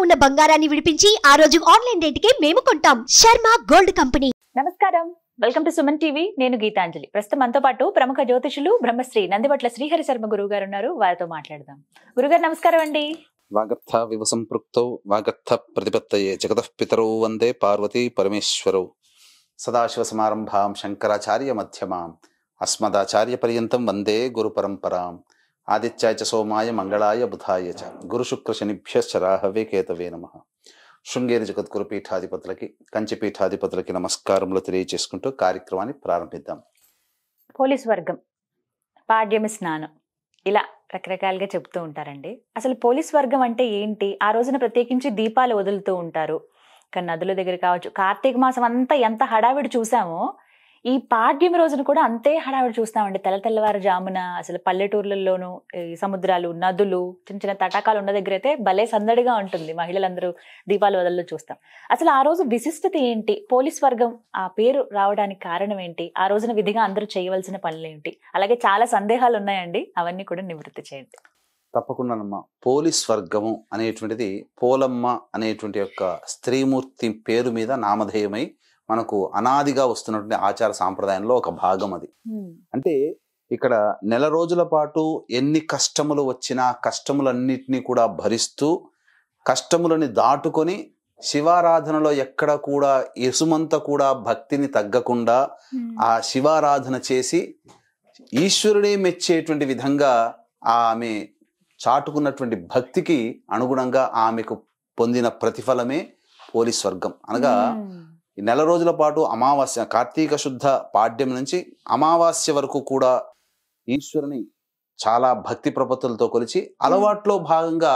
ఉన్న బంగారాన్ని విడిపించి ఆ రోజు ఆన్లైన్ రేటుకే మేము కొంటాం. Sharma gold company. నమస్కారం, వెల్కమ్ టు సుమన్ టీవీ. నేను గీతాంజలి. ప్రస్తుతం మనతో పాటు ప్రముఖ జ్యోతిషులు బ్రహ్మశ్రీ నందివట్ల శ్రీహరి శర్మ గురువు గారు ఉన్నారు. వారితో మాట్లాడదాం. గురుగారు నమస్కారం అండి. వాగర్థ వివసంపృక్తౌ వాగర్థ ప్రతిపత్తయే జగతః పితరౌ వందే పార్వతీ పరమేశ్వరౌ. సదాశివ సమారంభాం శంకరాచార్య మధ్యమాం అస్మదాచార్య పర్యంతం వందే గురు పరంపరాం. ఆదిత్యాయ చ సోమాయ మంగళాయ బుధాయ చ గురు శుక్ర శనిభ్యశ్చ రాహవే కేతవే నమః. శృంగేరి జగద్గురు పీఠాధిపతులకి, కంచి పీఠాధిపతులకి నమస్కారములు తెలియజేసుకుంటూ కార్యక్రమాన్ని ప్రారంభిద్దాం. పోలీస్ వర్గం, పాడ్యమి స్నానం, ఇలా రకరకాలుగా చెప్తూ ఉంటారండి. అసలు పోలీస్ వర్గం అంటే ఏంటి? ఆ రోజున ప్రత్యేకించి దీపాలు వదులుతూ ఉంటారు. కానీ నదుల దగ్గర కావచ్చు, కార్తీక మాసం అంతా ఎంత హడావిడి చూసామో ఈ పాడ్యమి రోజున కూడా అంతే హడావిడి చూస్తామండి. తెల్లవారు జామున అసలు పల్లెటూర్లలోనూ ఈ సముద్రాలు, నదులు, చిన్న చిన్న తటాకాలు ఉన్న దగ్గర అయితే భలే సందడిగా ఉంటుంది. మహిళలందరూ దీపాలు వదల్లో చూస్తాం. అసలు ఆ రోజు విశిష్టత ఏంటి? పోలీస్ వర్గం ఆ పేరు రావడానికి కారణం ఏంటి? ఆ రోజున విధిగా అందరూ చేయవలసిన పనులు ఏంటి? అలాగే చాలా సందేహాలు ఉన్నాయండి, అవన్నీ కూడా నివృత్తి చేయండి. తప్పకుండానమ్మా. పోలీస్ వర్గము అనేటువంటిది పోలమ్మ అనేటువంటి యొక్క స్త్రీమూర్తి పేరు మీద నామధేయమై మనకు అనాదిగా వస్తున్నటువంటి ఆచార సాంప్రదాయంలో ఒక భాగం అది. అంటే ఇక్కడ నెల రోజుల పాటు ఎన్ని కష్టములు వచ్చినా కష్టములన్నిటినీ కూడా భరిస్తూ కష్టములని దాటుకొని శివారాధనలో ఎక్కడ కూడా ఎసుమంత కూడా భక్తిని తగ్గకుండా ఆ శివారాధన చేసి ఈశ్వరుడే మెచ్చేటువంటి విధంగా ఆమె చాటుకున్నటువంటి భక్తికి అనుగుణంగా ఆమెకు పొందిన ప్రతిఫలమే పోలీస్ వర్గం. అనగా ఈ నెల రోజుల పాటు అమావాస్య, కార్తీక శుద్ధ పాడ్యం నుంచి అమావాస్య వరకు కూడా ఈశ్వరుని చాలా భక్తి ప్రపత్తులతో కొలిచి అలవాట్లో భాగంగా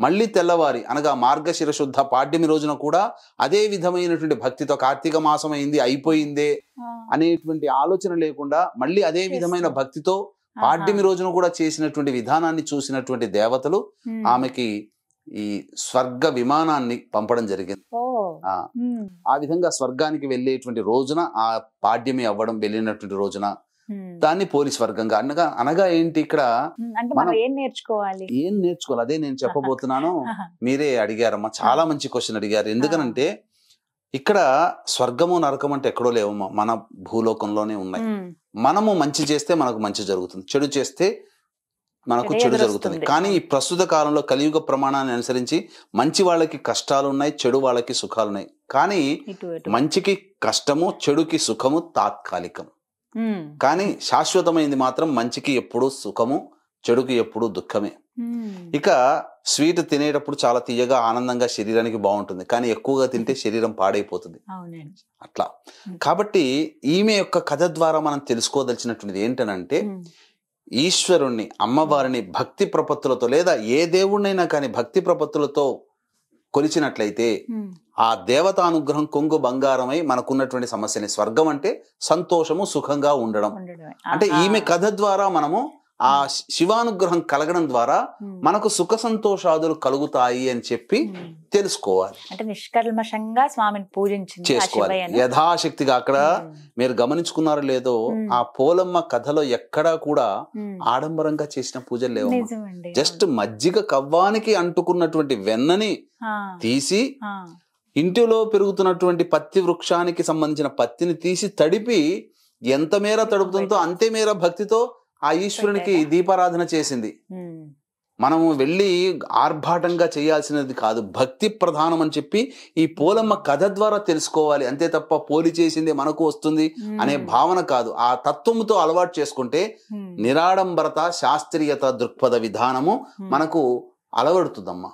మళ్ళీ తెల్లవారి అనగా మార్గశిర శుద్ధ పాడ్యమి రోజున కూడా అదే విధమైనటువంటి భక్తితో కార్తీక మాసం అయింది అయిపోయిందే అనేటువంటి ఆలోచన లేకుండా మళ్ళీ అదే విధమైన భక్తితో పాడ్యమి రోజున కూడా చేసినటువంటి విధానాన్ని చూసినటువంటి దేవతలు ఆమెకి ఈ స్వర్గ విమానాన్ని పంపడం జరిగింది. ఆ విధంగా స్వర్గానికి వెళ్ళేటువంటి రోజున ఆ పాడ్యమి అవ్వడం, వెళ్ళినటువంటి రోజున దాన్ని పోలీస్ వర్గంగా అనగా ఏంటి? ఇక్కడ మనం ఏం నేర్చుకోవాలి అదే నేను చెప్పబోతున్నాను. మీరే అడిగారమ్మా, చాలా మంచి క్వశ్చన్ అడిగారు. ఎందుకనంటే ఇక్కడ స్వర్గము నరకం అంటే ఎక్కడో లేవమ్మా, మన భూలోకంలోనే ఉన్నాయి. మనము మంచి చేస్తే మనకు మంచి జరుగుతుంది, చెడు చేస్తే మనకు చెడు జరుగుతుంది. కానీ ఈ ప్రస్తుత కాలంలో కలియుగ ప్రమాణాన్ని అనుసరించి మంచి వాళ్ళకి కష్టాలు ఉన్నాయి, చెడు వాళ్ళకి సుఖాలు ఉన్నాయి. కానీ మంచికి కష్టము, చెడుకి సుఖము తాత్కాలికం. కానీ శాశ్వతమైంది మాత్రం మంచికి ఎప్పుడు సుఖము, చెడుకి ఎప్పుడు దుఃఖమే. ఇక స్వీట్ తినేటప్పుడు చాలా తీయగా ఆనందంగా శరీరానికి బాగుంటుంది, కానీ ఎక్కువగా తింటే శరీరం పాడైపోతుంది. అట్లా కాబట్టి ఈమె యొక్క కథ ద్వారా మనం తెలుసుకోదలిచినటువంటిది ఏంటనంటే, ఈశ్వరుణ్ణి, అమ్మవారిని భక్తి ప్రపత్తులతో లేదా ఏ దేవుణ్ణైనా కానీ భక్తి ప్రపత్తులతో కొలిచినట్లయితే ఆ దేవతానుగ్రహం కొంగు బంగారమై మనకున్నటువంటి సమస్యని, స్వర్గం అంటే సంతోషము, సుఖంగా ఉండడం. అంటే ఈమె కథ ద్వారా మనము ఆ శివానుగ్రహం కలగడం ద్వారా మనకు సుఖ సంతోషాదులు కలుగుతాయి అని చెప్పి తెలుసుకోవాలి. అంటే నిష్కల్మషంగా స్వామిని పూజించి చేసుకోవాలి యథాశక్తిగా. అక్కడ మీరు గమనించుకున్నారో లేదో, ఆ పోలమ్మ కథలో ఎక్కడా కూడా ఆడంబరంగా చేసిన పూజలు లేవు. జస్ట్ మజ్జిగ కవ్వానికి అంటుకున్నటువంటి వెన్నని తీసి, ఇంటిలో పెరుగుతున్నటువంటి పత్తి వృక్షానికి సంబంధించిన పత్తిని తీసి తడిపి ఎంత మేర తడుపుతుందో అంతే మేర భక్తితో ఆ ఈశ్వరునికి దీపారాధన చేసింది. మనము వెళ్ళి ఆర్భాటంగా చేయాల్సినది కాదు, భక్తి ప్రధానం అని చెప్పి ఈ పోలమ్మ కథ ద్వారా తెలుసుకోవాలి. అంతే తప్ప పోలి చేసింది మనకు వస్తుంది అనే భావన కాదు. ఆ తత్వముతో అలవాటు చేసుకుంటే నిరాడంబరత, శాస్త్రీయత దృక్పథ విధానము మనకు అలవడుతుందమ్మా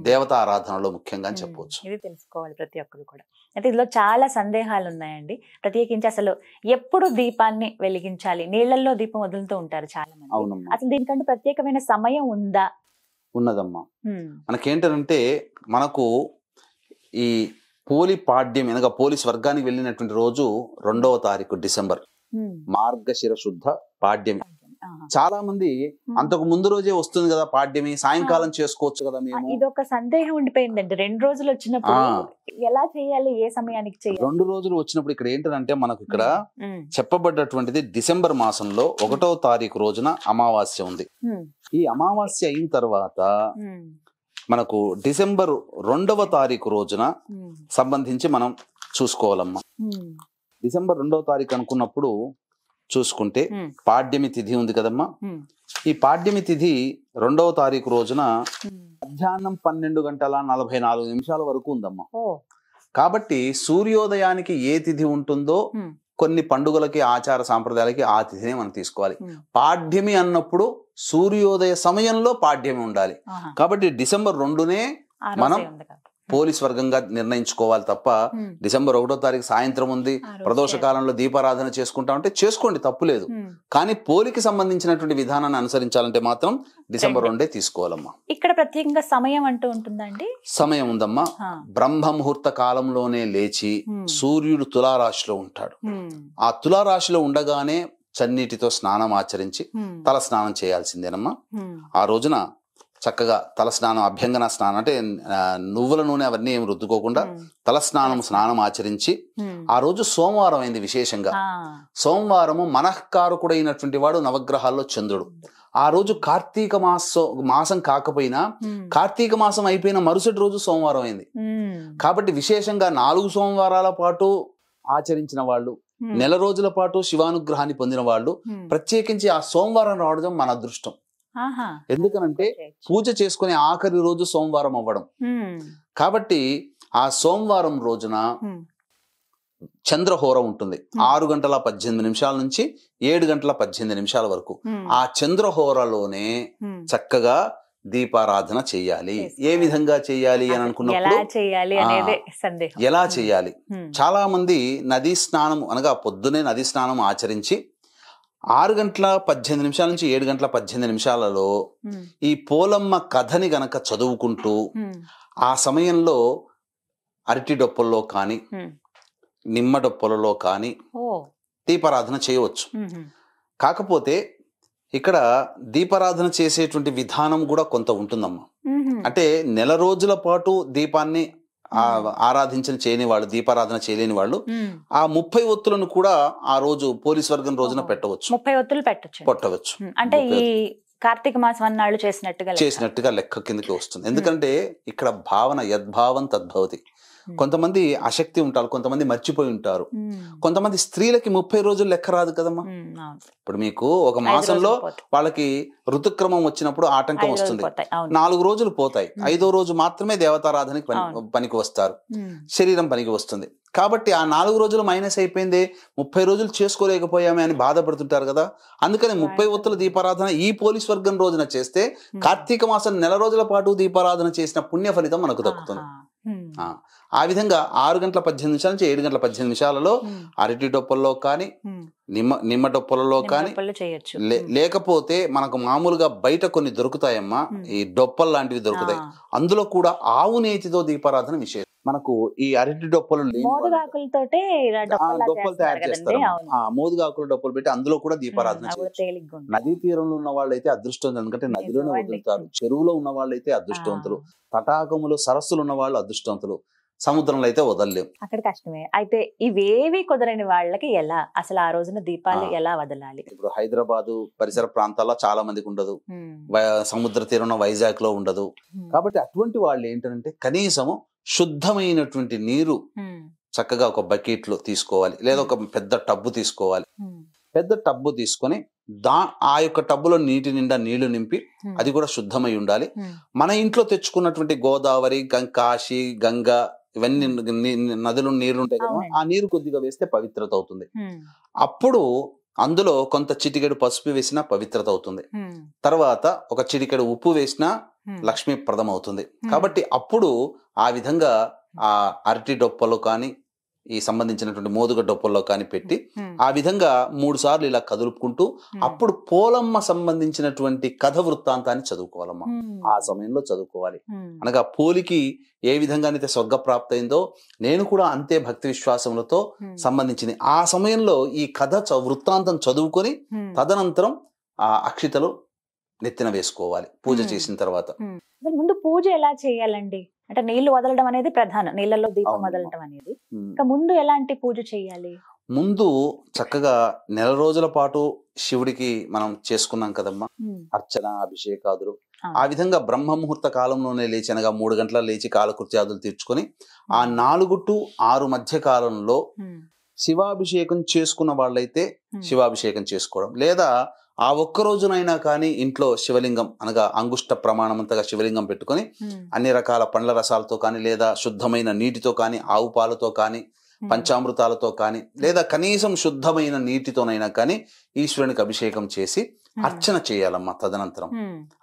దేవతా ఆరాధనలో ముఖ్యంగా అని చెప్పవచ్చు. ఇది తెలుసుకోవాలి ప్రతి ఒక్కరు కూడా. అయితే ఇందులో చాలా సందేహాలు ఉన్నాయండి. ప్రత్యేకించి అసలు ఎప్పుడు దీపాన్ని వెలిగించాలి? నీళ్లలో దీపం వదులుతూ ఉంటారు చాలా మంది. అసలు దీనికంటే ప్రత్యేకమైన సమయం ఉందా? ఉన్నదమ్మా. మనకేంటంటే మనకు ఈ పోలి పాడ్యం అనగా పోలీస్ వర్గానికి వెళ్ళినటువంటి రోజు 2వ తారీఖు డిసెంబర్, మార్గశిర శుద్ధ పాడ్యమి. చాలా మంది అంతకు ముందు రోజే వస్తుంది కదా పాడ్యమి, సాయంకాలం చేసుకోవచ్చు కదా. మేము ఇదొక సందేహం ఉండిపోయిందండి. 2 రోజులు వచ్చినప్పుడు ఎలా చేయాలి, ఏ సమయానికి చేయాలి? 2 రోజులు వచ్చినప్పుడు ఇక్కడ ఏంటంటే మనకు ఇక్కడ చెప్పబడ్డటువంటిది డిసెంబర్ మాసంలో 1వ తారీఖు రోజున అమావాస్య ఉంది. ఈ అమావాస్య అయిన తర్వాత మనకు డిసెంబర్ 2వ తారీఖు రోజున సంబంధించి మనం చూసుకోవాలమ్మా. డిసెంబర్ 2వ తారీఖు అనుకున్నప్పుడు చూసుకుంటే పాడ్యమి తిథి ఉంది కదమ్మా. ఈ పాడ్యమి తిథి 2వ తారీఖు రోజున మధ్యాహ్నం 12:44 వరకు ఉందమ్మా. కాబట్టి సూర్యోదయానికి ఏ తిథి ఉంటుందో కొన్ని పండుగలకి ఆచార సాంప్రదాయాలకి ఆ తిథిని మనం తీసుకోవాలి. పాడ్యమి అన్నప్పుడు సూర్యోదయ సమయంలో పాడ్యమి ఉండాలి. కాబట్టి డిసెంబర్ 2నే మనం పోలీస్ వర్గంగా నిర్ణయించుకోవాలి తప్ప డిసెంబర్ 1వ తారీఖు సాయంత్రం ఉంది, ప్రదోష కాలంలో దీపారాధన చేసుకుంటా ఉంటే చేసుకోండి, తప్పు లేదు. కానీ పోలికి సంబంధించినటువంటి విధానాన్ని అనుసరించాలంటే మాత్రం డిసెంబర్ 2 తీసుకోవాలమ్మా. ఇక్కడ ప్రత్యేకంగా సమయం అంటూ ఉంటుందండి? సమయం ఉందమ్మా. బ్రహ్మ ముహూర్త కాలంలోనే లేచి సూర్యుడు తులారాశిలో ఉంటాడు. ఆ తులారాశిలో ఉండగానే చన్నీటితో స్నానం ఆచరించి తల స్నానం చేయాల్సిందేనమ్మా. ఆ రోజున చక్కగా తల స్నానం, అభ్యంగన స్నానం అంటే నువ్వుల నూనె అవన్నీ ఏమి రుద్దుకోకుండా తల స్నానం ఆచరించి, ఆ రోజు సోమవారం అయింది. విశేషంగా సోమవారము మనఃకారకుడైనటువంటి వాడు నవగ్రహాల్లో చంద్రుడు. ఆ రోజు కార్తీక మాసం కాకపోయినా కార్తీక మాసం అయిపోయిన మరుసటి రోజు సోమవారం అయింది. కాబట్టి విశేషంగా 4 సోమవారాల పాటు ఆచరించిన వాళ్ళు, నెల రోజుల పాటు శివానుగ్రహాన్ని పొందిన వాళ్ళు ప్రత్యేకించి ఆ సోమవారం రావడం మన అదృష్టం. ఎందుకనంటే పూజ చేసుకునే ఆఖరి రోజు సోమవారం అవ్వడం. కాబట్టి ఆ సోమవారం రోజున చంద్రహోర ఉంటుంది. 6:18 నుంచి 7:18 వరకు. ఆ చంద్రహోరలోనే చక్కగా దీపారాధన చెయ్యాలి. ఏ విధంగా చెయ్యాలి అని అనుకున్నప్పుడు ఎలా చెయ్యాలి? చాలా మంది నదీ స్నానం అనగా పొద్దునే నదీ స్నానం ఆచరించి 6:18 నుంచి 7:18 ఈ పోలమ్మ కథని గనక చదువుకుంటూ ఆ సమయంలో అరటి డొప్పల్లో కానీ నిమ్మ డొప్పలలో కానీ దీపారాధన చేయవచ్చు. కాకపోతే ఇక్కడ దీపారాధన చేసేటువంటి విధానం కూడా కొంత ఉంటుందమ్మా. అంటే నెల రోజుల పాటు దీపాన్ని ఆరాధించిన చేయని వాళ్ళు, దీపారాధన చేయలేని వాళ్ళు ఆ 30 ఒత్తులను కూడా ఆ రోజు పోలీస్ వర్గం రోజున పెట్టవచ్చు. 30 ఒత్తులు పెట్టవచ్చు. అంటే ఈ కార్తీక మాసం అన్నాళ్ళు చేసినట్టుగా లెక్క కిందకి వస్తుంది. ఎందుకంటే ఇక్కడ భావన యద్భావం తద్భవతి. కొంతమంది ఆసక్తి ఉంటారు, కొంతమంది మర్చిపోయి ఉంటారు. కొంతమంది స్త్రీలకి 30 రోజులు లెక్క రాదు కదమ్మా. ఇప్పుడు మీకు ఒక మాసంలో వాళ్ళకి ఋతుక్రమం వచ్చినప్పుడు ఆటంకం వస్తుంది, 4 రోజులు పోతాయి. 5వ రోజు మాత్రమే దేవతారాధనకి పనికి వస్తారు, శరీరం పనికి వస్తుంది. కాబట్టి ఆ 4 రోజులు మైనస్ అయిపోయింది, 30 రోజులు చేసుకోలేకపోయామే అని బాధపడుతుంటారు కదా. అందుకని 30 ఒత్తుల దీపారాధన ఈ పోలీస్ వర్గం రోజున చేస్తే కార్తీక మాసం నెల రోజుల పాటు దీపారాధన చేసిన పుణ్య ఫలితం మనకు దక్కుతుంది. ఆ విధంగా 6:18 నుంచి 7:18 అరటి డొప్పల్లో కానీ నిమ్మ డొప్పలలో కానీ లేకపోతే మనకు మామూలుగా బయట కొన్ని దొరుకుతాయమ్మా, ఈ డొప్పల్ లాంటివి దొరుకుతాయి. అందులో కూడా ఆవు నేతితో దీపారాధన విశేషం. మనకు ఈ అరటి డొప్పలు డొప్పలు తయారు చేస్తారు. మోదుగాకుల డొప్పలు పెట్టి అందులో కూడా దీపారాధన చేయొచ్చు. నదీ తీరంలో ఉన్న వాళ్ళు అయితే అదృష్టవంతులు, ఎందుకంటే నదిలోనే వదులుతారు. చెరువులో ఉన్న వాళ్ళు అయితే అదృష్టవంతులు, తటాకములు సరస్సులు ఉన్న వాళ్ళు అదృష్టవంతులు, సముద్రంలో అయితే వదలలేము, అక్కడ కష్టమే. అయితే ఇవేవి కుదరని వాళ్ళకి ఎలా అసలు ఆ రోజున దీపాలు ఎలా వదలాలి? ఇప్పుడు హైదరాబాదు పరిసర ప్రాంతాల్లో చాలా మందికి ఉండదు, సముద్ర తీరంలో వైజాగ్ లో ఉండదు. కాబట్టి అటువంటి వాళ్ళు ఏంటంటే కనీసము శుద్ధమైనటువంటి నీరు చక్కగా ఒక బకెట్ లో తీసుకోవాలి, లేదా ఒక పెద్ద టబ్బు తీసుకోవాలి. పెద్ద టబ్బు తీసుకొని ఆ యొక్క టబ్బులో నీటి నిండా నీళ్లు నింపి, అది కూడా శుద్ధమై ఉండాలి. మన ఇంట్లో తెచ్చుకున్నటువంటి గోదావరి, కాశీ, గంగా ఇవన్నీ నదులు నీళ్లు ఉంటాయి కదా, ఆ నీరు కొద్దిగా వేస్తే పవిత్రత అవుతుంది. అప్పుడు అందులో కొంత చిటికెడు పసుపు వేసినా పవిత్రత అవుతుంది. తర్వాత ఒక చిటికెడు ఉప్పు వేసినా లక్ష్మీప్రదం అవుతుంది. కాబట్టి అప్పుడు ఆ విధంగా ఆ అరటి డొప్పలు కానీ ఈ సంబంధించినటువంటి మోదుగ డొప్పల్లో కానీ పెట్టి ఆ విధంగా 3 సార్లు ఇలా కదులుపుకుంటూ అప్పుడు పోలమ్మ సంబంధించినటువంటి కథ వృత్తాంతాన్ని చదువుకోవాలమ్మా. ఆ సమయంలో చదువుకోవాలి. అనగా పోలికి ఏ విధంగానైతే స్వర్గప్రాప్తి అయిందో నేను కూడా అంతే భక్తి విశ్వాసములతో సంబంధించింది. ఆ సమయంలో ఈ కథ వృత్తాంతం చదువుకొని తదనంతరం ఆ అక్షితలు నెత్తిన వేసుకోవాలి పూజ చేసిన తర్వాత. ముందు పూజ ఎలా చేయాలండి? అంటే నీళ్లు వదలడం అనేది ప్రధానం, నీళ్లలో దీపం వదలడం అనేది. ఇంకా ముందు ఎలాంటి పూజ చేయాలి? ముందు చక్కగా నెల రోజుల పాటు శివుడికి మనం చేసుకున్నాం కదమ్మా అర్చన, అభిషేకాదులు. ఆ విధంగా బ్రహ్మ ముహూర్త కాలంలోనే లేచి అనగా 3 గంటల లేచి కాలకృత్యాదులు తీర్చుకొని ఆ 4 to 6 మధ్య కాలంలో శివాభిషేకం చేసుకున్న వాళ్ళైతే శివాభిషేకం చేసుకోవడం, లేదా ఆ ఒక్క రోజునైనా కానీ ఇంట్లో శివలింగం అనగా అంగుష్ట ప్రమాణమంతగా శివలింగం పెట్టుకొని అన్ని రకాల పండ్ల రసాలతో కానీ, లేదా శుద్ధమైన నీటితో కానీ, ఆవు పాలతో కానీ, పంచామృతాలతో కానీ, లేదా కనీసం శుద్ధమైన నీటితోనైనా కానీ ఈశ్వరునికి అభిషేకం చేసి అర్చన చేయాలమ్మా. తదనంతరం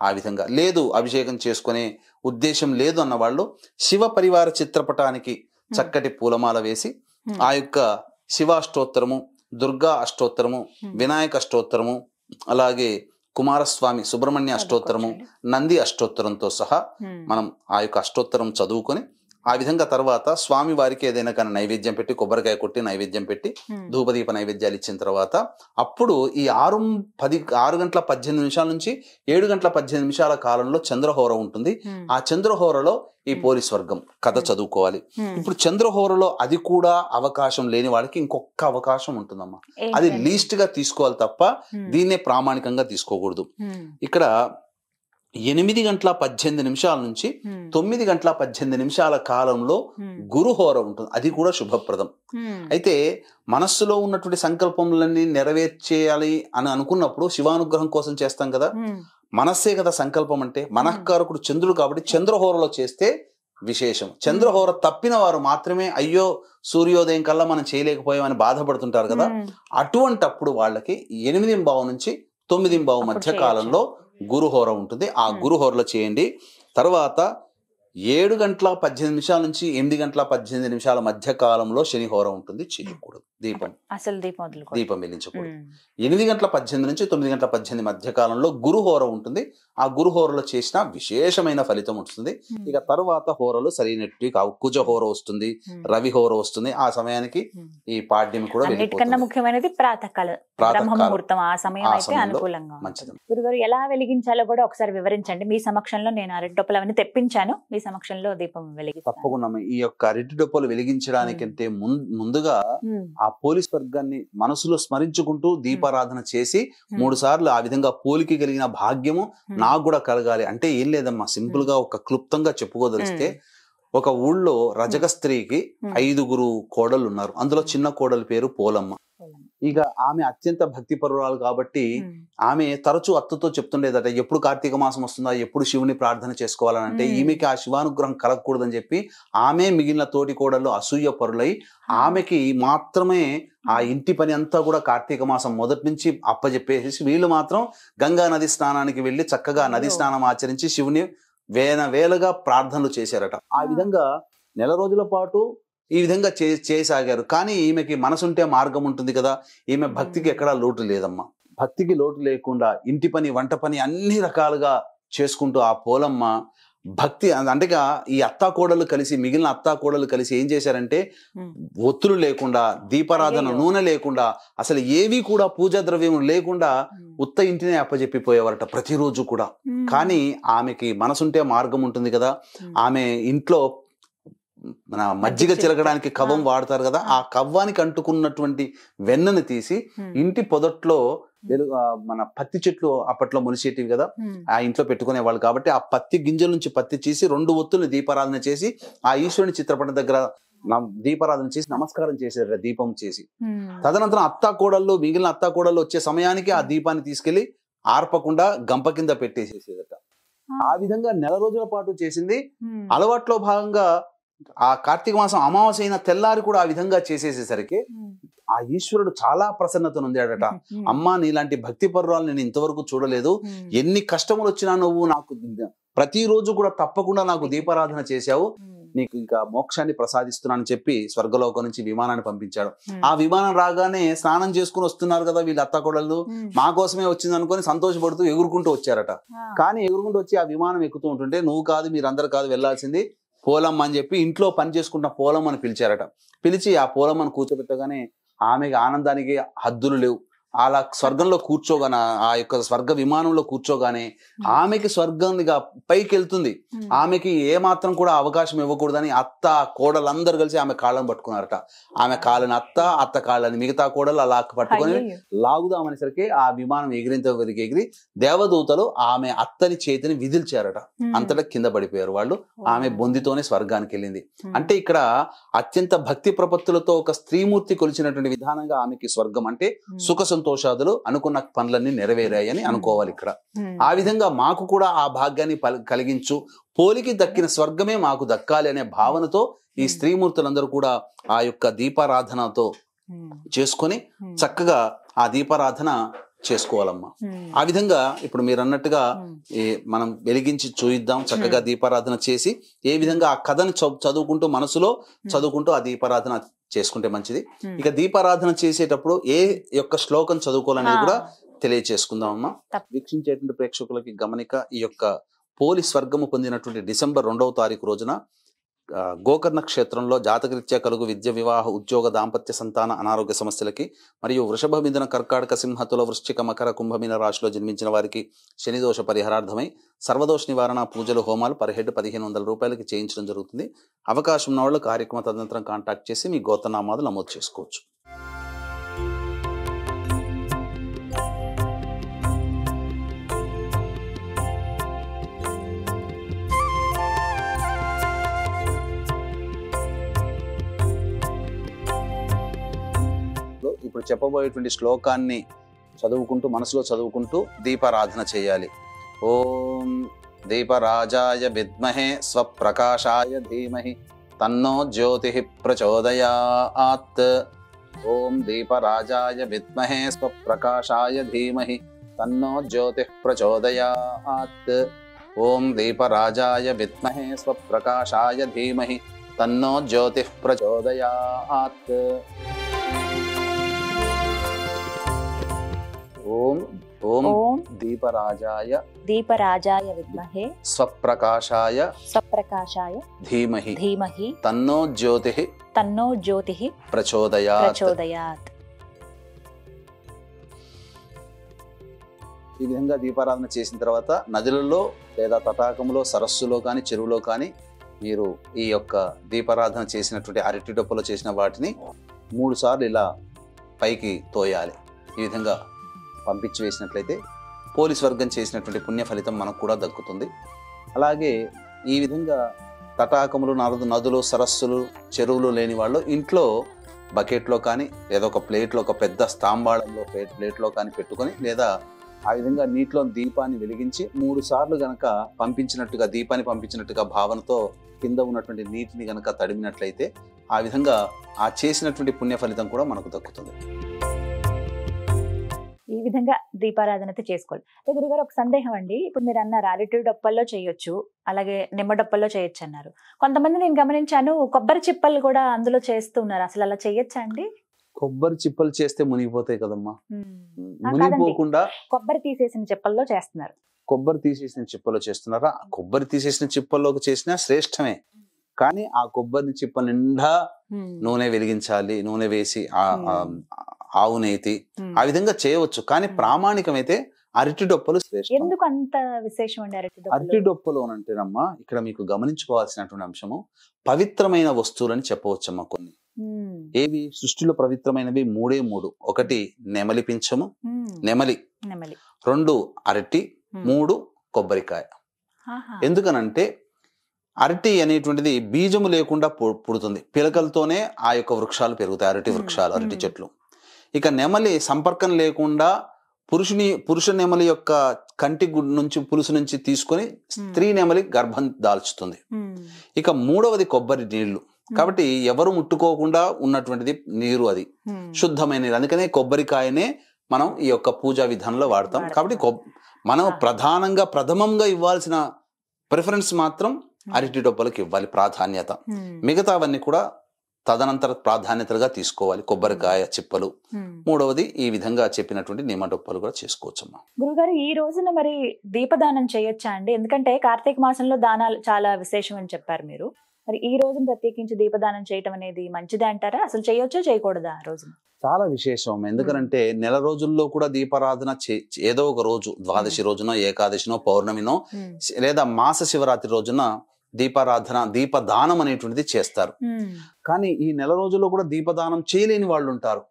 ఆ విధంగా లేదు, అభిషేకం చేసుకునే ఉద్దేశం లేదు అన్న వాళ్ళు శివ పరివార చిత్రపటానికి చక్కటి పూలమాల వేసి ఆ యొక్క శివాష్టోత్తరము, దుర్గా అష్టోత్తరము, వినాయక అష్టోత్తరము, అలాగే కుమారస్వామి సుబ్రహ్మణ్య అష్టోత్తరము, నంది అష్టోత్తరంతో సహా మనం ఆ యొక్క అష్టోత్తరం చదువుకొని ఆ విధంగా తర్వాత స్వామి వారికి ఏదైనా కానీ నైవేద్యం పెట్టి, కొబ్బరికాయ కొట్టి నైవేద్యం పెట్టి ధూపదీప నైవేద్యాలు ఇచ్చిన తర్వాత అప్పుడు ఈ 6 గంటల 18 నిమిషాల నుంచి 7 గంటల 18 నిమిషాల కాలంలో చంద్రహోర ఉంటుంది. ఆ చంద్రహోరలో ఈ పోలీస్ వర్గం కథ చదువుకోవాలి. ఇప్పుడు చంద్రహోరలో అది కూడా అవకాశం లేని వాళ్ళకి ఇంకొక అవకాశం ఉంటుందమ్మా. అది లీస్ట్ గా తీసుకోవాలి తప్ప దీన్నే ప్రామాణికంగా తీసుకోకూడదు. ఇక్కడ 8 గంటల 18 నిమిషాల నుంచి 9 గంటల 18 నిమిషాల కాలంలో గురుహోర ఉంటుంది. అది కూడా శుభప్రదం. అయితే మనస్సులో ఉన్నటువంటి సంకల్పములన్నీ నెరవేర్చేయాలి అని అనుకున్నప్పుడు శివానుగ్రహం కోసం చేస్తాం కదా, మనస్సే కదా సంకల్పం అంటే. మనఃకారకుడు చంద్రుడు కాబట్టి చంద్రహోరలో చేస్తే విశేషం. చంద్రహోర తప్పిన వారు మాత్రమే అయ్యో సూర్యోదయం కల్లా మనం చేయలేకపోయామని బాధపడుతుంటారు కదా, అటువంటప్పుడు వాళ్ళకి 8:15 నుంచి 9:15 మధ్య కాలంలో గురుహోర ఉంటుంది. ఆ గురుహోరలో చేయండి. తర్వాత 7 గంటల 18 నిమిషాల నుంచి 8 గంటల 18 నిమిషాల మధ్య కాలంలో శనిహోర ఉంటుంది. చేయకూడదు. దీపం వెలిగించకూడదు. 8 గంటల 18 నుంచి 9 గంటల 18 మధ్య కాలంలో గురుహోర ఉంటుంది. ఆ గురుహోరలో చేసిన విశేషమైన ఫలితం ఉంటుంది. ఇక తర్వాత హోరలు సరైనట్టు కావు. కుజహోర వస్తుంది, రవిహోర వస్తుంది. ఆ సమయానికి ఈ పాడ్యం కూడా ముఖ్యమైనది ప్రాతకాల బ్రహ్మముహూర్తం. ఆ సమయం అయితే అనుకూలంగా మంచిది. గురుగారు ఎలా వెలిగించాలో కూడా ఒకసారి వివరించండి. మీ సమక్షంలో నేను అరటి డొప్పలు అవన్నీ తెప్పించాను, మీ సమక్షంలో దీపం వెలిగి. తప్పకుండా. ఈ యొక్క అరటి డొప్పలు వెలిగించడానికంటే ముందుగా ఆ పోలీస్ వర్గాన్ని మనసులో స్మరించుకుంటూ దీపారాధన చేసి 3 సార్లు ఆ విధంగా పోలికి కలిగిన భాగ్యము నాకు కూడా కలగాలి అంటే ఏం లేదమ్మా. సింపుల్ గా ఒక క్లుప్తంగా చెప్పుకోదలిస్తే, ఒక ఊళ్ళో రజక స్త్రీకి 5 కోడళ్ళు ఉన్నారు. అందులో చిన్న కోడలి పేరు పోలమ్మ. ఇక ఆమె అత్యంత భక్తిపరురాలు కాబట్టి ఆమె తరచూ అత్తతో చెప్తుండేదట, ఎప్పుడు కార్తీక మాసం వస్తుందా, ఎప్పుడు శివుని ప్రార్థన చేసుకోవాలని. అంటే ఈమెకి ఆ శివానుగ్రహం కలగకూడదని చెప్పి ఆమె మిగిలిన తోటి కోడళ్ళు అసూయ పరులై ఆమెకి మాత్రమే ఆ ఇంటి పని అంతా కూడా కార్తీక మాసం మొదటి నుంచి అప్పచెప్పేసి వీళ్ళు మాత్రం గంగా నది స్నానానికి వెళ్ళి చక్కగా నది స్నానం ఆచరించి శివుని వేలగా ప్రార్థనలు చేశారట. ఆ విధంగా నెల రోజుల పాటు ఈ విధంగా చేయసాగారు. కానీ ఈమెకి మనసుంటే మార్గం ఉంటుంది కదా, ఈమె భక్తికి ఎక్కడా లోటు లేదమ్మా. భక్తికి లోటు లేకుండా ఇంటి పని, వంట పని అన్ని రకాలుగా చేసుకుంటూ ఆ పోలమ్మ భక్తి అంటేగా ఈ అత్తాకోడలు కలిసి, మిగిలిన అత్తాకోడలు కలిసి ఏం చేశారంటే, ఒత్తులు లేకుండా, దీపారాధన నూనె లేకుండా, అసలు ఏవి కూడా పూజా ద్రవ్యం లేకుండా ఉత్త ఇంటినే అప్పచెప్పిపోయేవారట ప్రతిరోజు కూడా. కానీ ఆమెకి మనసుంటే మార్గం ఉంటుంది కదా, ఆమె ఇంట్లో మన మజ్జిగ చిలకడానికి కవ్వం వాడతారు కదా, ఆ కవ్వానికి అంటుకున్నటువంటి వెన్నను తీసి ఇంటి పొదట్లో మన పత్తి చెట్లు అప్పట్లో మొలిసేటివి కదా, ఆ ఇంట్లో పెట్టుకునే వాళ్ళు కాబట్టి ఆ పత్తి గింజల నుంచి పత్తి చేసి 2 ఒత్తుల్ని దీపారాధన చేసి ఆ ఈశ్వరుని చిత్రపటం దగ్గర దీపారాధన చేసి నమస్కారం చేశారు దీపం చేసి. తదనంతరం అత్తాకోడళ్ళు, మిగిలిన అత్తాకోడళ్ళు వచ్చే సమయానికి ఆ దీపాన్ని తీసుకెళ్లి ఆర్పకుండా గంప కింద పెట్టేసేసేదట. ఆ విధంగా నెల రోజుల పాటు చేసింది. అలవాట్లో భాగంగా ఆ కార్తీక మాసం అమావాస్య అయిన తెల్లారి కూడా ఆ విధంగా చేసేసేసరికి ఆ ఈశ్వరుడు చాలా ప్రసన్నత నొందాడట. అమ్మా, నీలాంటి భక్తి పరురాలు నేను ఇంతవరకు చూడలేదు. ఎన్ని కష్టములు వచ్చినా నువ్వు నాకు ప్రతిరోజు కూడా తప్పకుండా నాకు దీపారాధన చేశావు, నీకు ఇంకా మోక్షాన్ని ప్రసాదిస్తున్నానని చెప్పి స్వర్గలోకం నుంచి విమానాన్ని పంపించాడు. ఆ విమానం రాగానే స్నానం చేసుకుని వస్తున్నారు కదా వీళ్ళు అత్తాకోడళ్ళు, మా కోసమే వచ్చింది అనుకుని సంతోషపడుతూ ఎగురుకుంటూ వచ్చారట. కానీ ఎగురుకుంటూ వచ్చి ఆ విమానం ఎక్కుతూ ఉంటుంటే, నువ్వు కాదు, మీరందరూ కాదు వెళ్లాల్సింది, పోలమ్మ అని చెప్పి ఇంట్లో పని చేసుకుంటున్న పోలమ్మని పిలిచారట. పిలిచి ఆ పోలమ్మను కూర్చోబెట్టగానే ఆమెకి ఆనందానికి హద్దులు లేవు. అలా స్వర్గంలో కూర్చోగానే, ఆ యొక్క స్వర్గ విమానంలో కూర్చోగానే ఆమెకి స్వర్గంగా పైకి వెళ్తుంది. ఆమెకి ఏ మాత్రం కూడా అవకాశం ఇవ్వకూడదని అత్త కోడలందరూ కలిసి ఆమె కాళ్ళను పట్టుకున్నారట. ఆమె కాళ్ళని అత్త కాళ్ళని మిగతా కోడలు అలా పట్టుకొని లాగుదామనేసరికి ఆ విమానం ఎగిరి దేవదూతలు ఆమె అత్తని చేతిని విదిల్చారట. అంతటా కింద పడిపోయారు వాళ్ళు. ఆమె బొందితోనే స్వర్గానికి వెళ్ళింది. అంటే ఇక్కడ అత్యంత భక్తి ప్రపత్తులతో ఒక స్త్రీమూర్తి కొలిచినటువంటి విధానంగా ఆమెకి స్వర్గం అంటే సుఖ సంతోషాదులు, అనుకున్న పనులన్నీ నెరవేరాయని అనుకోవాలి ఇక్కడ. ఆ విధంగా మాకు కూడా ఆ భాగ్యాన్ని కలిగించు, పోలికి దక్కిన స్వర్గమే మాకు దక్కాలి అనే భావనతో ఈ స్త్రీమూర్తులందరూ కూడా ఆ యొక్క దీపారాధనతో చేసుకొని చక్కగా ఆ దీపారాధన చేసుకోవాలమ్మా. ఆ విధంగా ఇప్పుడు మీరు అన్నట్టుగా మనం వెలిగించి చూయిద్దాం. చక్కగా దీపారాధన చేసి ఏ విధంగా ఆ కథని చదువుకుంటూ మనసులో చదువుకుంటూ ఆ దీపారాధన చేసుకుంటే మంచిది. ఇక దీపారాధన చేసేటప్పుడు ఏ యొక్క శ్లోకం చదువుకోవాలనేది కూడా తెలియచేసుకుందాం అమ్మా. వీక్షించేటువంటి ప్రేక్షకులకి గమనిక, ఈ యొక్క పోలీస్ స్వర్గము పొందినటువంటి డిసెంబర్ 2వ తారీఖు రోజున గోకర్ణ క్షేత్రంలో జాతకరీత్యా కలుగు విద్య, వివాహ, ఉద్యోగ, దాంపత్య, సంతాన, అనారోగ్య సమస్యలకి మరియు వృషభ, మిథున, కర్కాటక, సింహ, తుల, వృశ్చిక, మకర, కుంభమీన రాశిలో జన్మించిన వారికి శనిదోష పరిహారార్థమై సర్వదోష నివారణ పూజలు, హోమాలు పర్ హెడ్ 1500 రూపాయలకి చేయించడం జరుగుతుంది. అవకాశం ఉన్న వాళ్ళు కార్యక్రమ తదనంతరం కాంటాక్ట్ చేసి మీ గోత్రనామాలు నమోదు చేసుకోవచ్చు. ఇప్పుడు చెప్పబోయేటువంటి శ్లోకాన్ని చదువుకుంటూ మనసులో చదువుకుంటూ దీపారాధన చేయాలి. ఓం దీపరాజాయ విద్మహే స్వప్రకాశాయ ధీమహి తన్నో జ్యోతిః ప్రచోదయాత్. ఓం దీపరాజాయ విద్మహే స్వప్రకాశాయ ధీమహి తన్నో జ్యోతిః ప్రచోదయాత్. ఓం దీపరాజాయ విద్మహే స్వప్రకాశాయ ధీమహి తన్నో జ్యోతిః ప్రచోదయాత్. ఓం ఓం దీపరాజాయ విద్మహే స్వప్రకాశాయ ధీమహి తన్నో జ్యోతిః ప్రచోదయాత్. ఈ విధంగా దీపారాధన చేసిన తర్వాత నదులలో లేదా తటాకములో, సరస్సులో కానీ చెరువులో కానీ మీరు ఈ యొక్క దీపారాధన చేసినటువంటి అరటి డొప్పలో చేసిన వాటిని 3 సార్లు ఇలా పైకి తోయాలి. ఈ విధంగా పంపించి వేసినట్లయితే పోలీస్ వర్గం చేసినటువంటి పుణ్య ఫలితం మనకు కూడా దక్కుతుంది. అలాగే ఈ విధంగా తటాకములు, నదులు, సరస్సులు, చెరువులు లేని వాళ్ళు ఇంట్లో బకెట్లో కానీ లేదా ఒక ప్లేట్లో, ఒక పెద్ద స్తాంబాళంలో ప్లేట్లో కానీ పెట్టుకొని లేదా ఆ విధంగా నీటిలో దీపాన్ని వెలిగించి 3 సార్లు గనక పంపించినట్టుగా, దీపాన్ని పంపించినట్టుగా భావనతో కింద ఉన్నటువంటి నీటిని గనక తడిమినట్లయితే ఆ విధంగా ఆ చేసినటువంటి పుణ్య ఫలితం కూడా మనకు దక్కుతుంది. ఈ విధంగా దీపారాధనతో చేసుకోవాలి. గురుగారు, ఒక సందేహం అండి. ఇప్పుడు మీరు అన్నారు అరటి డొప్పల్లో చేయొచ్చు, అలాగే నిమ్మ డొప్పల్లో చేయొచ్చు అన్నారు. కొంతమంది నేను గమనించాను కొబ్బరి చిప్పలు కూడా అందులో చేస్తూ ఉన్నారు. అసలు అలా చేయొచ్చా అండి? కొబ్బరి చిప్పలు చేస్తే మునిగిపోతాయి కదమ్మా. మునిగిపోకుండా కొబ్బరి తీసేసిన చిప్పల్లో చేస్తున్నారు. కొబ్బరి తీసేసిన చిప్పలో చేస్తున్నారా? కొబ్బరి తీసేసిన చిప్పల్లోకి చేసినా శ్రేష్టమే. కానీ ఆ కొబ్బరి చిప్ప నిండా నూనె వెలిగించాలి, నూనె వేసి ఆవు నేతి ఆ విధంగా చేయవచ్చు. కానీ ప్రామాణికమైతే అరటి డొప్పలు శ్రేష్టం. ఎందుకు అంత విశేషం అండి అరటి డొప్పలు అంటేనమ్మా, ఇక్కడ మీకు గమనించుకోవాల్సినటువంటి అంశము పవిత్రమైన వస్తువులని చెప్పవచ్చమ్మా. కొన్ని ఏవి సృష్టిలో పవిత్రమైనవి 3 ఒకటి నెమలి పింఛము, నెమలి. 2 అరటి, 3 కొబ్బరికాయ. ఎందుకనంటే అరటి అనేటువంటిది బీజము లేకుండా పుడుతుంది. పిలకలతోనే ఆ యొక్క వృక్షాలు పెరుగుతాయి, అరటి వృక్షాలు, అరటి చెట్లు. ఇక నెమలి సంపర్కం లేకుండా పురుష నెమలి యొక్క కంటి గుడ్డు నుంచి, పులుసు నుంచి తీసుకొని స్త్రీ నెమలి గర్భం దాల్చుతుంది. ఇక 3వది కొబ్బరి నీళ్లు. కాబట్టి ఎవరు ముట్టుకోకుండా ఉన్నటువంటిది నీరు, అది శుద్ధమైన నీరు. అందుకనే కొబ్బరికాయనే మనం ఈ యొక్క పూజా విధానంలో వాడతాం. కాబట్టి మనం ప్రథమంగా ఇవ్వాల్సిన ప్రిఫరెన్స్ మాత్రం అరటి డొప్పలకు ఇవ్వాలి ప్రాధాన్యత. మిగతావన్నీ కూడా తదనంతర ప్రాధాన్యతగా తీసుకోవాలి. కొబ్బరికాయ చిప్పలు, 3వది ఈ విధంగా చెప్పినటువంటి నిమ్మ డొప్పలు కూడా చేసుకోవచ్చమ్మా. గురుగారు, ఈ రోజున మరి దీపదానం చేయొచ్చా అండి? ఎందుకంటే కార్తీక మాసంలో దానాలు చాలా విశేషం అని చెప్పారు మీరు. మరి ఈ రోజున ప్రత్యేకించి దీపదానం చేయటం అనేది మంచిదే అంటారా? అసలు చేయొచ్చో చేయకూడదా ఆ రోజున? చాలా విశేషం. ఎందుకనంటే నెల రోజుల్లో కూడా దీపారాధన ఏదో ఒక రోజు, ద్వాదశి రోజున, ఏకాదశినో, పౌర్ణమినో, లేదా మాస శివరాత్రి రోజున దీపారాధన, దీపదానం అనేటువంటిది చేస్తారు. కానీ ఈ నెల రోజుల్లో కూడా దీపదానం చేయలేని వాళ్ళు ఉంటారు.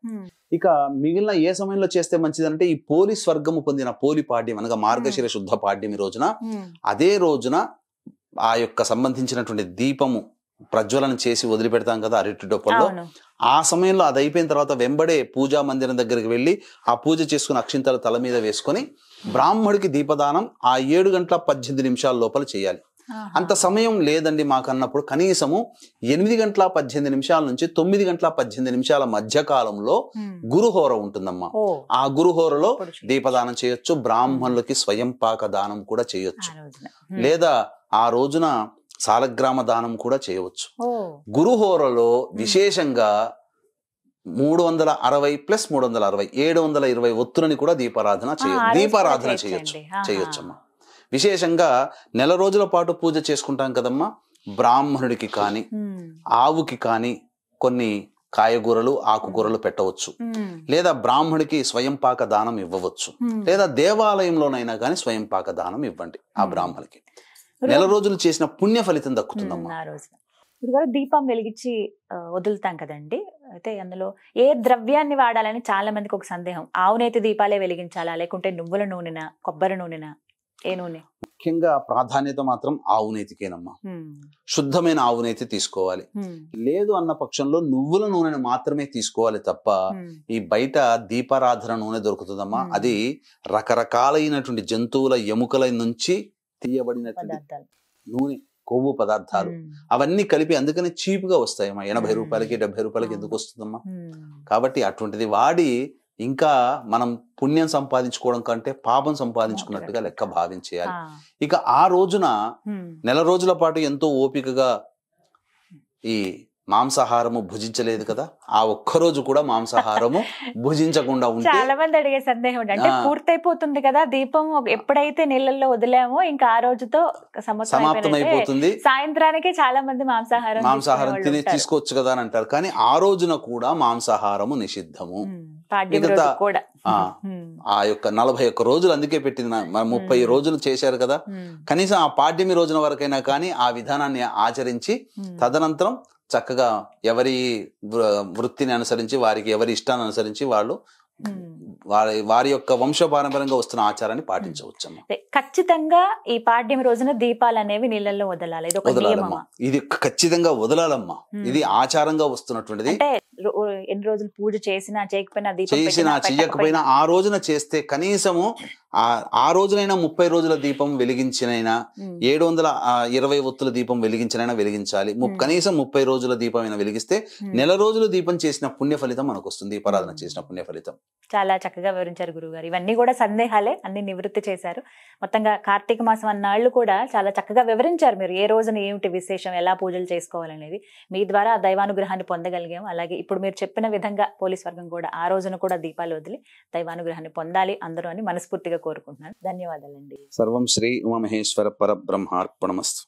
ఇక మిగిలిన ఏ సమయంలో చేస్తే మంచిదంటే ఈ పోలి స్వర్గము పొందిన పోలి పాడ్యం అనగా మార్గశిర శుద్ధ పాడ్యమి రోజున, అదే రోజున ఆ యొక్క సంబంధించినటువంటి దీపము ప్రజ్వలన చేసి వదిలిపెడతాం కదా అరటి డొప్పల్లో, ఆ సమయంలో అది అయిపోయిన తర్వాత వెంబడే పూజా మందిరం దగ్గరికి వెళ్ళి ఆ పూజ చేసుకుని అక్షింతలు తల మీద వేసుకొని బ్రాహ్మడికి దీపదానం ఆ 7 గంటల 18 నిమిషాల లోపల చేయాలి. అంత సమయం లేదండి మాకన్నప్పుడు కనీసము 8 గంటల 18 నిమిషాల నుంచి 9 గంటల 18 నిమిషాల మధ్య కాలంలో గురుహోర ఉంటుందమ్మా. ఆ గురుహోరలో దీపదానం చేయొచ్చు. బ్రాహ్మణులకి స్వయం పాక దానం కూడా చేయొచ్చు. లేదా ఆ రోజున సాలగ్రామ దానం కూడా చేయవచ్చు. గురుహోరలో విశేషంగా 360 + 360 720 ఒత్తులని కూడా దీపారాధన చేయొచ్చమ్మా. విశేషంగా నెల రోజుల పాటు పూజ చేసుకుంటాం కదమ్మా. బ్రాహ్మణుడికి కానీ ఆవుకి కానీ కొన్ని కాయగూరలు, ఆకుకూరలు పెట్టవచ్చు. లేదా బ్రాహ్మడికి స్వయం పాక దానం ఇవ్వవచ్చు. లేదా దేవాలయంలోనైనా కానీ స్వయం పాక దానం ఇవ్వండి ఆ బ్రాహ్మణికి. నెల రోజులు చేసిన పుణ్య ఫలితం దక్కుతుందమ్మా. దీపం వెలిగించి వదులుతాం కదండి, అయితే అందులో ఏ ద్రవ్యాన్ని వాడాలని చాలా మందికి ఒక సందేహం. ఆవునేతి దీపాలే వెలిగించాలా, లేకుంటే నువ్వుల నూనెనా, కొబ్బరి నూనెనా, ఏ నూనె? ముఖ్యంగా ప్రాధాన్యత మాత్రం ఆవునేతికేనమ్మా. శుద్ధమైన ఆవునేతి తీసుకోవాలి. లేదు అన్న పక్షంలో నువ్వుల నూనెను మాత్రమే తీసుకోవాలి తప్ప ఈ బయట దీపారాధన నూనె దొరుకుతుందమ్మా. అది రకరకాలైనటువంటి జంతువుల ఎముకల నుంచి తీయబడినటువంటి నూనె, కొవ్వు పదార్థాలు అవన్నీ కలిపి అందుకని చీపుగా వస్తాయమ్మా. 80 రూపాయలకి 70 రూపాయలకి ఎందుకు వస్తుందమ్మా? కాబట్టి అటువంటిది వాడి ఇంకా మనం పుణ్యం సంపాదించుకోవడం కంటే పాపం సంపాదించుకున్నట్టుగా లెక్క భావించేయాలి. ఇక ఆ రోజున నెల రోజుల పాటు ఎంతో ఓపికగా ఈ మాంసాహారము భుజించలేదు కదా, ఆ ఒక్కరోజు కూడా మాంసాహారము భుజించకుండా ఉంటే చాలా మంది అడిగే సందేహం అంటే పూర్తయిపోతుంది కదా దీపం, ఎప్పుడైతే నీళ్ళల్లో వదిలామో ఇంకా ఆ రోజుతో సమాప్తం అయిపోతుంది, సాయంత్రానికి చాలా మంది మాంసాహారం తిని తీసుకోవచ్చు కదా అని అంటారు. కానీ ఆ రోజున కూడా మాంసాహారము నిషిద్ధము. ఆ యొక్క 41 రోజులు అందుకే పెట్టింది. 30 రోజులు చేశారు కదా, కనీసం ఆ పాడ్యమి రోజున వరకైనా కానీ ఆ విధానాన్ని ఆచరించి తదనంతరం చక్కగా ఎవరి వృత్తిని అనుసరించి, వారికి ఎవరి ఇష్టాన్ని అనుసరించి వాళ్ళు వారి యొక్క వంశపారంపర్యంగా వస్తున్న ఆచారాన్ని పాటించవచ్చమ్మా. ఖచ్చితంగా ఈ పాడ్యమి రోజున దీపాలు అనేవి నీళ్ళల్లో వదలాలి, ఇది ఖచ్చితంగా వదలాలమ్మా. ఇది ఆచారంగా వస్తున్నటువంటిది. ఎన్ని రోజులు పూజ చేసినా చేయకపోయినా ఆ రోజున చేస్తే కనీసము ఆ రోజునైనా 30 రోజుల దీపం వెలిగించినైనా 720 ఒత్తుల దీపం వెలిగించినైనా వెలిగించాలి. కనీసం 30 రోజుల దీపం అయినా వెలిగిస్తే నెల రోజులు దీపం చేసిన పుణ్య ఫలితం మనకు వస్తుంది. దీపారాధన చేసిన పుణ్య ఫలితం. చాలా చక్కగా వివరించారు గురువుగారు. ఇవన్నీ కూడా సందేహాలే, అన్ని నివృత్తి చేశారు. మొత్తంగా కార్తీక మాసం అన్నాళ్ళు కూడా చాలా చక్కగా వివరించారు మీరు. ఏ రోజున ఏమిటి విశేషం, ఎలా పూజలు చేసుకోవాలనేది మీ ద్వారా ఆ దైవానుగ్రహాన్ని పొందగలిగాం. అలాగే ఇప్పుడు మీరు చెప్పిన విధంగా పోలీస్ వర్గం కూడా ఆ రోజున కూడా దీపాలు వదిలి దైవానుగ్రహాన్ని పొందాలి అందరూ అని మనస్ఫూర్తిగా కోరుకుంటున్నాను. ధన్యవాదాలండి. సర్వం శ్రీ ఉమామహేశ్వర పరబ్రహ్మార్పణమస్తు.